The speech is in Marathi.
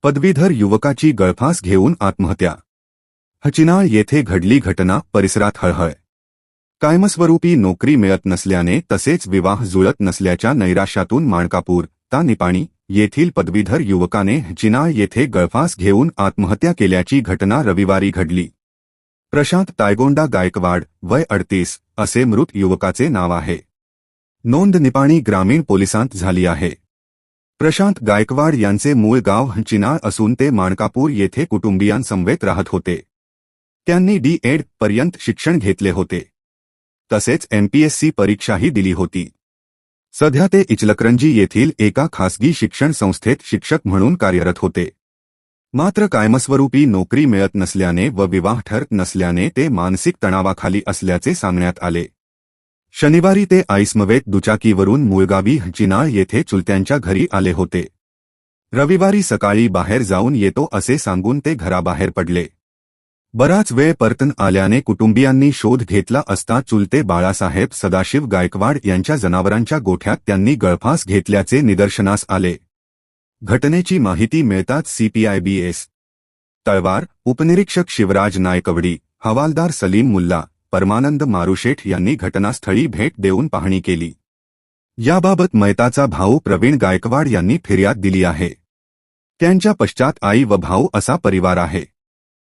पदवीधर युवकाची गळफास घेऊन आत्महत्या. हचिनाळ येथे घडली घटना, परिसरात हळहळ. कायमस्वरूपी नोकरी मिळत नसल्याने तसेच विवाह जुळत नसल्याच्या नैराश्यातून माणकापूर ता निपाणी येथील पदवीधर युवकाने हचिनाळ येथे गळफास घेऊन आत्महत्या केल्याची घटना रविवारी घडली. प्रशांत तायगोंडा गायकवाड, वय 38, असे मृत युवकाचे नाव आहे. नोंद निपाणी ग्रामीण पोलिसांत झाली आहे. प्रशांत गायकवाड यांचे मूळ गाव हचिनाळ असून ते माणकापूर येथे कुटुंबियांसमवेत राहत होते. त्यांनी D.Ed. पर्यंत शिक्षण घेतले होते. तसेच MPSC परीक्षाही दिली होती. सध्या ते इचलकरंजी येथील एका खासगी शिक्षण संस्थेत शिक्षक म्हणून कार्यरत होते. मात्र कायमस्वरूपी नोकरी मिळत नसल्याने व विवाह ठरत नसल्याने ते मानसिक तणावाखाली असल्याचे सांगण्यात आले. शनिवारी ते आईसमवेत दुचाकीवरून मूळगावी हचिनाळ येथे चुलत्यांच्या घरी आले होते. रविवारी सकाळी बाहेर जाऊन येतो असे सांगून ते घराबाहेर पडले. बराच वेळ परतन आल्याने कुटुंबियांनी शोध घेतला असता चुलते बाळासाहेब सदाशिव गायकवाड यांच्या जनावरांच्या गोठ्यात त्यांनी गळफास घेतल्याचे निदर्शनास आले. घटनेची माहिती मिळताच CPI-BS तळवार, उपनिरीक्षक शिवराज नायकवडी, हवालदार सलीम मुल्ला, परमानंद मारुशेठ यांनी घटनास्थळी भेट देऊन पाहणी केली. याबाबत मयताचा भाऊ प्रवीण गायकवाड यांनी फिर्याद दिली आहे. त्यांच्या पश्चात आई व भाऊ असा परिवार आहे.